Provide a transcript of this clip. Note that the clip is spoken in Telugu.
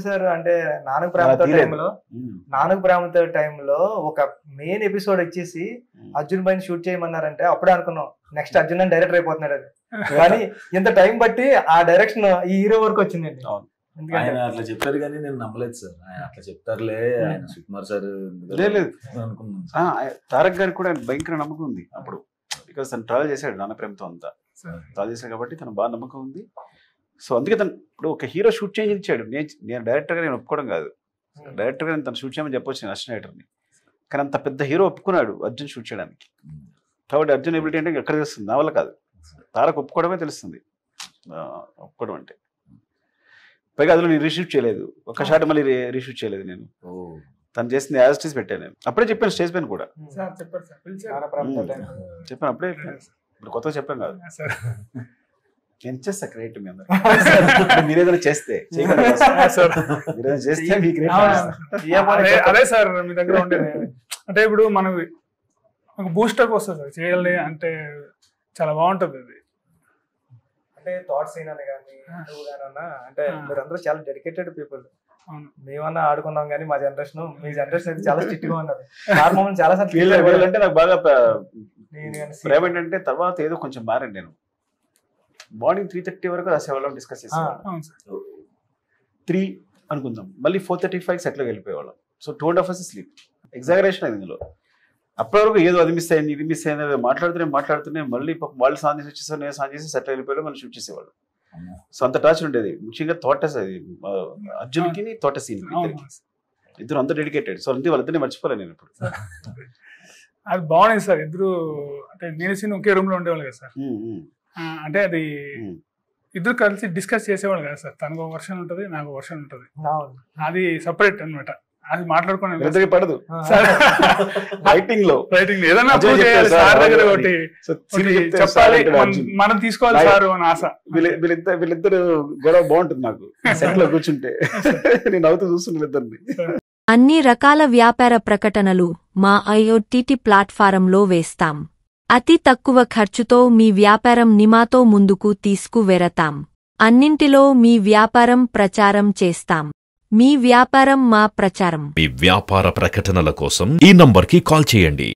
సార్ అంటే నాన్నకు ప్రేమతో టైంలో ఒక మెయిన్ ఎపిసోడ్ వచ్చేసి అర్జున్ పైన షూట్ చేయమన్నారంటే అప్పుడే అనుకున్నాం నెక్స్ట్ అర్జున్ అని డైరెక్టర్ అయిపోతున్నాడు అది. కానీ ఇంత టైం బట్టి ఆ డైరెక్షన్ ఈ హీరో వరకు వచ్చిందండి. ఆయన అట్లా చెప్పారు కానీ నేను నమ్మలేదు సార్. ఆయన అట్లా చెప్తారులే, ఆయన సుకుమార్ సార్ అనుకున్నాను. తారక్ గారికి కూడా భయంకర నమ్మకం ఉంది అప్పుడు, బికాస్ తను ట్రావెల్ చేశాడు నాన్న ప్రేమతో అంతా ట్రావెల్ చేశాడు కాబట్టి తను బాగా నమ్మకం ఉంది. సో అందుకే తను ఇప్పుడు ఒక హీరో షూట్ చేంజ్ ఇచ్చాడు. నేను డైరెక్టర్గా నేను ఒప్పుకోవడం కాదు, డైరెక్టర్గా నేను తను షూట్ చేయమని చెప్పొచ్చు నేను అసిస్టెంట్ డైరెక్టర్ని. కానీ అంత పెద్ద హీరో ఒప్పుకున్నాడు అర్జున్ షూట్ చేయడానికి. కాబట్టి అర్జున్ ఎబిలిటీ అంటే ఎక్కడ తెలుస్తుంది, నా వల్ల కాదు, తారక్ ఒప్పుకోవడమే తెలుస్తుంది. ఒప్పుకోవడం అంటే పైగా అందులో నేను రీషూట్ చేయలేదు, ఒక షాట్ మళ్ళీ రీషూట్ చేయలేదు నేను. తను చేసింది యాజ్ స్టేజ్ పెట్టాను నేను. అప్పుడే చెప్పాను స్టేజ్ పైన కూడా చెప్పాను, అప్పుడే ఇప్పుడు కొత్తగా చెప్పాను కాదు. నేను చేస్తా క్రియేట్ మీ అందరూ. మీరు ఏదైనా చేస్తే అదే సార్ మీ దగ్గర ఉండేది. అంటే ఇప్పుడు మనకి ఒక బూస్టప్ వస్తుంది సార్ చేయాలి అంటే, చాలా బాగుంటుంది అది. అంటే థాట్స్ అయినా కానీ అంటే మీరందరూ చాలా డెడికేటెడ్ పీపుల్. మేమన్నా ఆడుకున్నాం కానీ మా జనరేషన్, మీ జనరేషన్ అయితే చాలా స్ట్రిక్ట్ గా ఉన్నారు. మమ్మల్ని చాలా సార్ అంటే నాకు బాగా ప్రేమ ఏంటంటే తర్వాత ఏదో కొంచెం మారండి. నేను మార్నింగ్ 3:30 వరకు ఆ సేవలో డిస్కస్ చేసేవాళ్ళం. 3 అనుకుందాం, మళ్ళీ 4:35 సెట్లోకి వెళ్ళిపోయేవాళ్ళం. So 2.5 hours sleep. ఎగ్జాగరేషన్ అయింది ఇందులో. అప్పటి వరకు ఏదో అది మిస్ అయింది ఇది మిస్ అయింది మాట్లాడుతూనే మళ్ళీ వాళ్ళు సాన్ చేసి వచ్చేసారు, నేను సాన్ చేసి సెటిల్ వెళ్ళిపోయాడు, మళ్ళీ షూట్ చేసేవాళ్ళు. సో అంత టాచ్ ఉండేది. ముఖ్యంగా తోటస్, అది అర్జున్కి తోట సీన్ ఇద్దరు అంత డెడికేటెడ్. సో అంతే వాళ్ళిద్దరిని మర్చిపోలేను నేను ఇప్పుడు. అది బాగుంది సార్. ఇద్దరు అంటే నేను సీన్ ఒకే రూమ్ లో ఉండేవాళ్ళు కదా సార్. అంటే అది ఇద్దరు కలిసి డిస్కస్ చేసేవాళ్ళు కదా సార్. తనకు ఒక వర్షన్ ఉంటుంది, నాకు వర్షన్ ఉంటుంది, అది సపరేట్ అనమాట. అది మాట్లాడుకుని పడదు రైటింగ్ లో ఏదైనా చెప్పాలి, మనం తీసుకోవాలి సార్ అని ఆశ. వీళ్ళిద్దరు గొడవ బాగుంటుంది నాకు సెట్ లో కూర్చుంటే. నేను నవ్వుతూ చూస్తున్నా వీళ్ళిద్దరిని. అన్ని రకాల వ్యాపార ప్రకటనలు మా IoT ప్లాట్ఫారంలో వేస్తాం. అతి తక్కువ ఖర్చుతో మీ వ్యాపారం నిమాతో ముందుకు తీసుకువెరతాం. అన్నింటిలో మీ వ్యాపారం ప్రచారం చేస్తాం. మీ వ్యాపారం మా ప్రచారం. మీ వ్యాపార ప్రకటనల కోసం ఈ నంబర్కి కాల్ చేయండి.